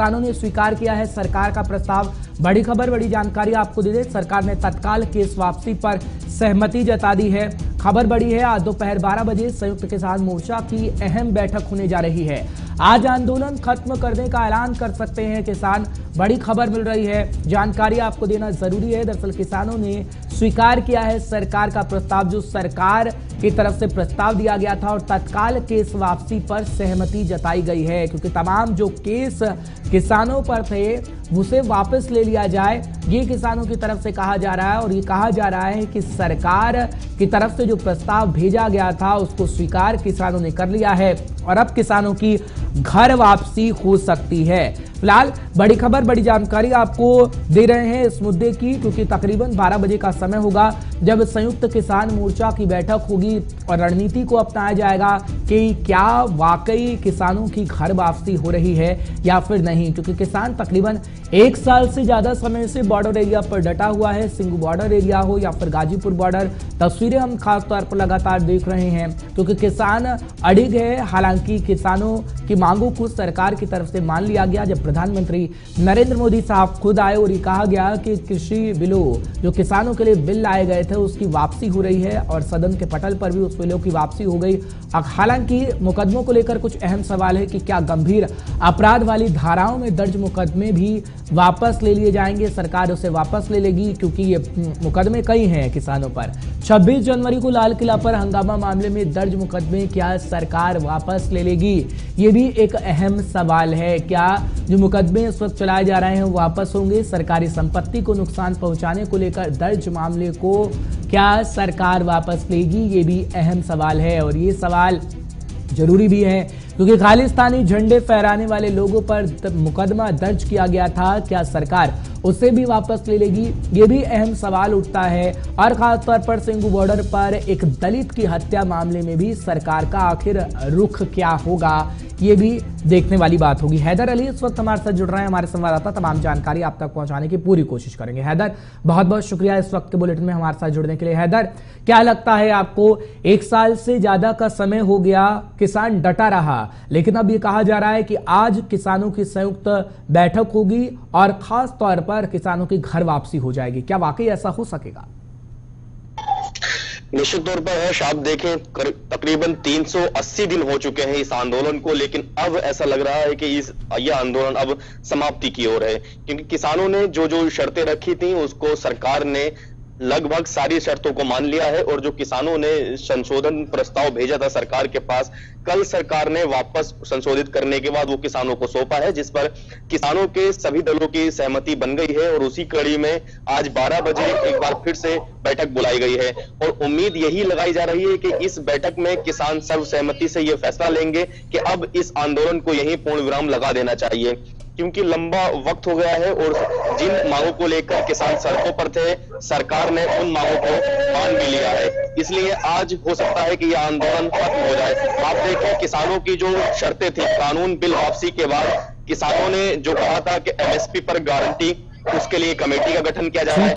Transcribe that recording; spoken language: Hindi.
किसानों ने स्वीकार किया है सरकार का प्रस्ताव। बड़ी खबर, बड़ी जानकारी आपको दे दें, सरकार ने तत्काल केस वापसी पर सहमति जता दी है। खबर बड़ी है, आज दोपहर 12 बजे संयुक्त किसान मोर्चा की अहम बैठक होने जा रही है। आज आंदोलन खत्म करने का ऐलान कर सकते हैं किसान। बड़ी खबर मिल रही है, जानकारी आपको देना जरूरी है। दरअसल किसानों ने स्वीकार किया है सरकार का प्रस्ताव, जो सरकार की तरफ से प्रस्ताव दिया गया था, और तत्काल केस वापसी पर सहमति जताई गई है, क्योंकि तमाम जो केस किसानों पर थे उसे वापस ले लिया जाए, ये किसानों की तरफ से कहा जा रहा है। और ये कहा जा रहा है कि सरकार की तरफ से जो प्रस्ताव भेजा गया था उसको स्वीकार किसानों ने कर लिया है और अब किसानों की घर वापसी हो सकती है। फिलहाल बड़ी खबर, बड़ी जानकारी आपको दे रहे हैं इस मुद्दे की, क्योंकि तकरीबन 12 बजे का समय होगा जब संयुक्त किसान मोर्चा की बैठक होगी और रणनीति को अपनाया जाएगा कि क्या वाकई किसानों की घर वापसी हो रही है या फिर नहीं। क्योंकि किसान तकरीबन 1 साल से ज्यादा समय से बॉर्डर एरिया पर डटा हुआ है, सिंगू बॉर्डर एरिया हो या फिर गाजीपुर बॉर्डर। तस्वीरें हम खास तौर पर लगातार देख रहे हैं, क्योंकि किसान अड़िग है। हालांकि किसानों की मांगों को सरकार की तरफ से मान लिया गया जब प्रधानमंत्री नरेंद्र मोदी साहब खुद आए और ये कहा गया कि कृषि बिलों, जो किसानों के लिए बिल लाए गए थे, उसकी वापसी हो रही है और सदन के पटल पर भी उस बिलों की वापसी हो गई। हालांकि मुकदमों को लेकर कुछ अहम सवाल है कि क्या गंभीर अपराध वाली धाराओं में दर्ज मुकदमे भी वापस ले लिए जाएंगे, सरकार उसे वापस ले लेगी, क्योंकि ये मुकदमे कई हैं किसानों पर। 26 जनवरी को लाल किला पर हंगामा मामले में दर्ज मुकदमे क्या सरकार वापस ले लेगी, ये भी एक अहम सवाल है। क्या जो मुकदमे इस वक्त चलाए जा रहे हैं वापस होंगे? सरकारी संपत्ति को नुकसान पहुंचाने को लेकर दर्ज मामले को क्या सरकार वापस लेगी, ये भी अहम सवाल है। और ये सवाल जरूरी भी है क्योंकि खालिस्तानी झंडे फहराने वाले लोगों पर मुकदमा दर्ज किया गया था, क्या सरकार उसे भी वापस ले लेगी, ये भी अहम सवाल उठता है। और खासतौर पर सिंगू बॉर्डर पर एक दलित की हत्या मामले में भी सरकार का आखिर रुख क्या होगा, ये भी देखने वाली बात होगी। हैदर अली इस वक्त हमारे साथ जुड़ रहे हैं, हमारे संवाददाता, तमाम जानकारी आप तक पहुंचाने की पूरी कोशिश करेंगे। हैदर, बहुत बहुत शुक्रिया इस वक्त के बुलेटिन में हमारे साथ जुड़ने के लिए। हैदर, क्या लगता है आपको, 1 साल से ज्यादा का समय हो गया, किसान डटा रहा, लेकिन अब ये कहा जा रहा है कि आज किसानों की संयुक्त बैठक होगी और खास तौर पर किसानों की घर वापसी हो जाएगी, क्या वाकई ऐसा हो सकेगा? निश्चित तौर पर है। आप देखें, तकरीबन 380 दिन हो चुके हैं इस आंदोलन को, लेकिन अब ऐसा लग रहा है कि यह आंदोलन अब समाप्ति की ओर है, क्योंकि किसानों ने जो जो शर्तें रखी थी उसको सरकार ने लगभग सारी शर्तों को मान लिया है। और जो किसानों ने संशोधन प्रस्ताव भेजा था सरकार के पास, कल सरकार ने वापस संशोधित करने के बाद वो किसानों को सौंपा है, जिस पर किसानों के सभी दलों की सहमति बन गई है। और उसी कड़ी में आज 12 बजे एक बार फिर से बैठक बुलाई गई है और उम्मीद यही लगाई जा रही है कि इस बैठक में किसान सर्वसहमति से ये फैसला लेंगे कि अब इस आंदोलन को यहीं पूर्ण विराम लगा देना चाहिए, क्योंकि लंबा वक्त हो गया है और जिन मांगों को लेकर किसान सड़कों पर थे, सरकार ने उन मांगों को मान भी लिया है। इसलिए आज हो सकता है कि यह आंदोलन खत्म हो जाए। आप देखें, किसानों की जो शर्तें थी कानून बिल वापसी के बाद, किसानों ने जो कहा था कि एमएसपी पर गारंटी, उसके लिए कमेटी का गठन किया जा रहा है।